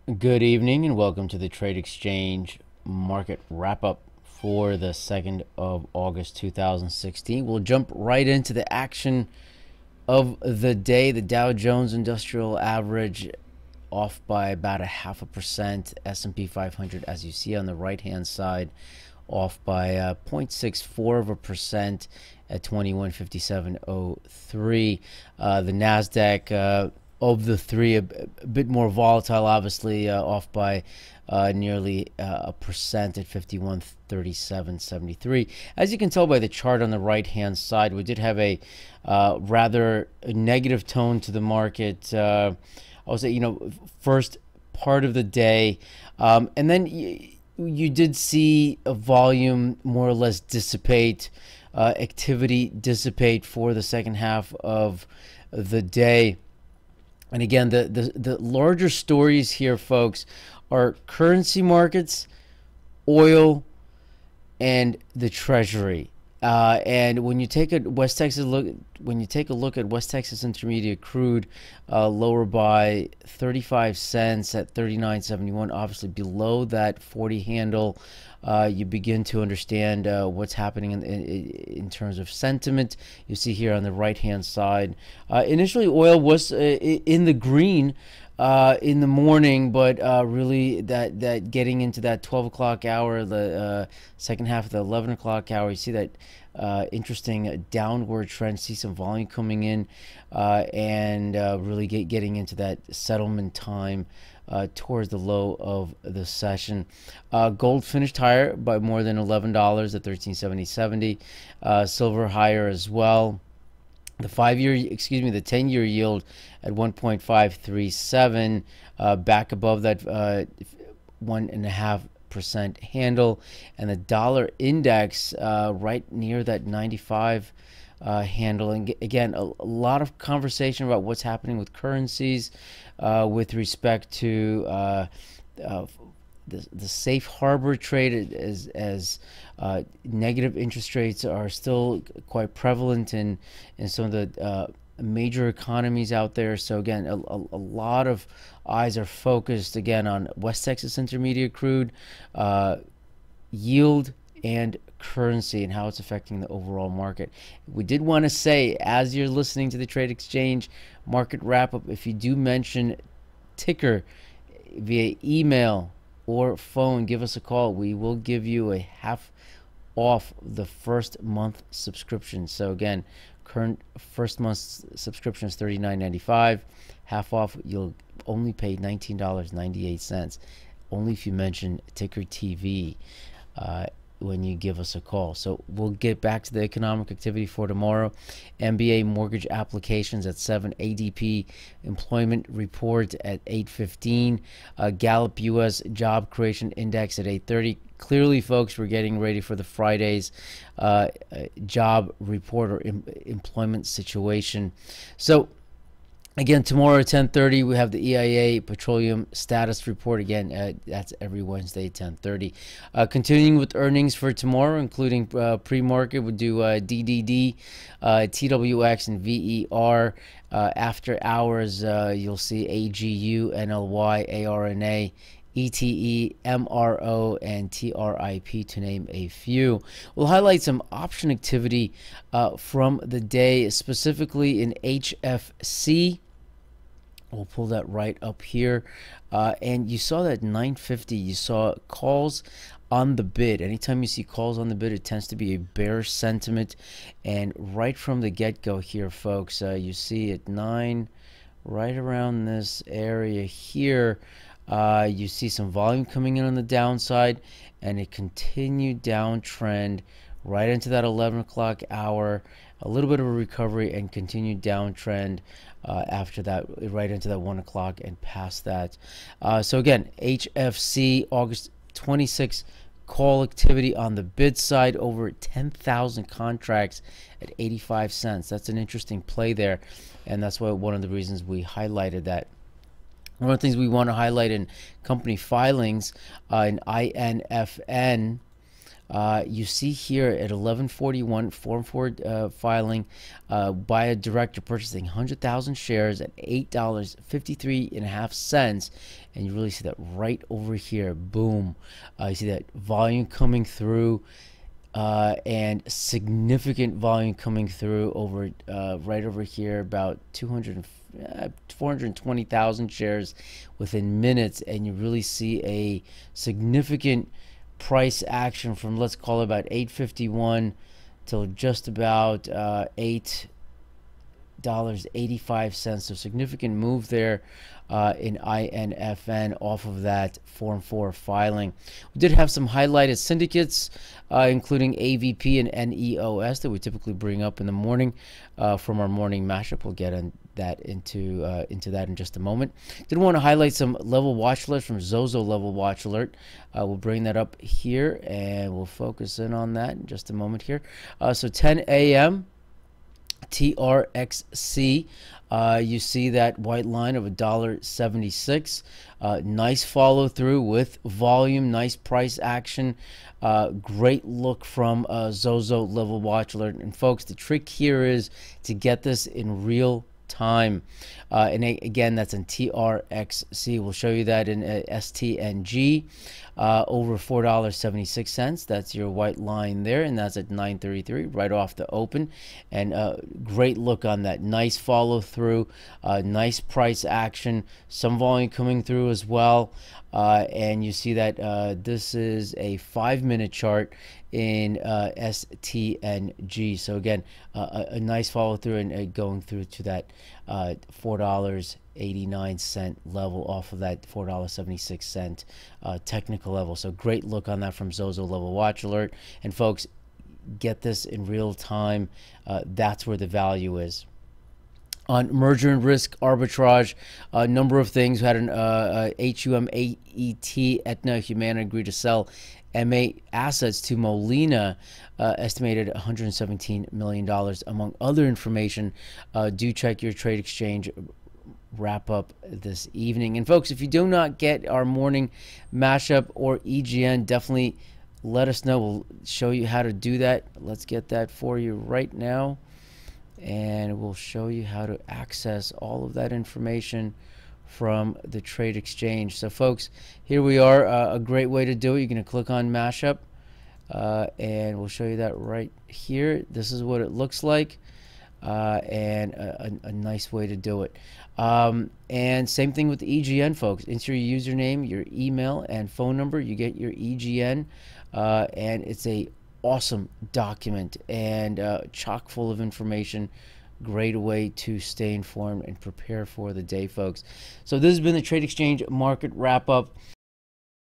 Good evening and welcome to the TradeXchange market wrap-up for the 2nd of August 2016. We'll jump right into the action of the day. The Dow Jones Industrial Average off by about 0.5%. S&P 500, as you see on the right-hand side, off by 0.64% at 2157.03. The Nasdaq of the three, a bit more volatile, obviously, off by nearly 1% at 5137.73. As you can tell by the chart on the right-hand side, we did have a rather negative tone to the market. I would say, first part of the day, and then you did see a volume more or less dissipate, activity dissipate for the second half of the day. And again, the larger stories here, folks, are currency markets, oil, and the Treasury. And when you take a West Texas look, when you take a look at West Texas Intermediate crude, lower by 35 cents at 39.71, obviously below that 40 handle, you begin to understand what's happening in terms of sentiment. You see here on the right-hand side, initially oil was in the green in the morning, but really that getting into that 12 o'clock hour, the second half of the 11 o'clock hour, you see that interesting downward trend, see some volume coming in, and really getting into that settlement time towards the low of the session. Gold finished higher by more than $11 at 1370.70. Silver higher as well. The 10-year yield at 1.537, back above that 1.5% handle, and the dollar index right near that 95 handle. And again, a lot of conversation about what's happening with currencies with respect to the safe harbor trade, as negative interest rates are still quite prevalent in some of the major economies out there. So again, a lot of eyes are focused again on West Texas Intermediate crude, yield, and currency, and how it's affecting the overall market. We did want to say, as you're listening to the TradeXchange market wrap up, if you do mention ticker via email or phone, give us a call. We will give you a half off the first month subscription. So again, current first month subscription is $39.95. Half off, you'll only pay $19.98, only if you mention ticker TV when you give us a call. So we'll get back to the economic activity for tomorrow. MBA mortgage applications at 7, ADP employment report at 8:15, Gallup US job creation index at 8:30. Clearly, folks, we're getting ready for the Friday's job report or employment situation. So again, tomorrow at 10:30, we have the EIA Petroleum Status Report. Again, that's every Wednesday at 10:30. Continuing with earnings for tomorrow, including pre-market, we'll do DDD, TWX, and VER. After hours, you'll see AGU, NLY, ARNA, ETE, MRO, and TRIP, to name a few. We'll highlight some option activity from the day, specifically in HFC. We'll pull that right up here. And you saw that 950, you saw calls on the bid. Anytime you see calls on the bid, it tends to be a bearish sentiment. And right from the get-go here, folks, you see at 9, right around this area here, you see some volume coming in on the downside, and a continued downtrend right into that 11 o'clock hour, a little bit of a recovery, and continued downtrend after that, right into that 1 o'clock and past that. So again, HFC, August 26th, call activity on the bid side, over 10,000 contracts at 85 cents. That's an interesting play there, and that's why one of the reasons we highlighted that. One of the things we want to highlight in company filings, in INFN, You see here at 11:41 Form 4 filing by a director purchasing 100,000 shares at $8.53.5, and you really see that right over here. Boom! You see that volume coming through. And significant volume coming through over right over here, about 420,000 shares within minutes, and you really see a significant price action from, let's call it, about 8.51 till just about $8.85. So significant move there in INFN off of that Form 4 filing. We did have some highlighted syndicates, including AVP and NEOS, that we typically bring up in the morning from our morning mashup. We'll get into that in just a moment. Did want to highlight some level watch alerts from Zozo level watch alert. We'll bring that up here and we'll focus in on that in just a moment here. So 10 a.m. TRXC, you see that white line of $1.76. Nice follow through with volume, nice price action. Great look from Zozo level watch alert. And folks, the trick here is to get this in real time. And again, that's in TRXC. We'll show you that in STNG over $4.76. That's your white line there, and that's at 9:33 right off the open. And great look on that. Nice follow through, nice price action, some volume coming through as well. And you see that this is a 5-minute chart in STNG. So again, a nice follow through and going through to that $4.89 level off of that $4.76 technical level. So great look on that from Zozo level watch alert. And folks, get this in real time. That's where the value is. On merger and risk arbitrage, a number of things. We had an HUM AET, Aetna Humana agreed to sell MA assets to Molina, estimated $117 million. Among other information, do check your TradeXchange wrap up this evening. And folks, if you do not get our morning mashup or EGN, definitely let us know. We'll show you how to do that. Let's get that for you right now. And we'll show you how to access all of that information from the TradeXchange. So folks, here we are. A great way to do it. You're going to click on mashup and we'll show you that right here. This is what it looks like, and a nice way to do it. And same thing with the EGN, folks. Enter your username, your email, and phone number. You get your EGN, and it's a awesome document and chock full of information. Great way to stay informed and prepare for the day, folks. So this has been the TradeXchange market wrap up.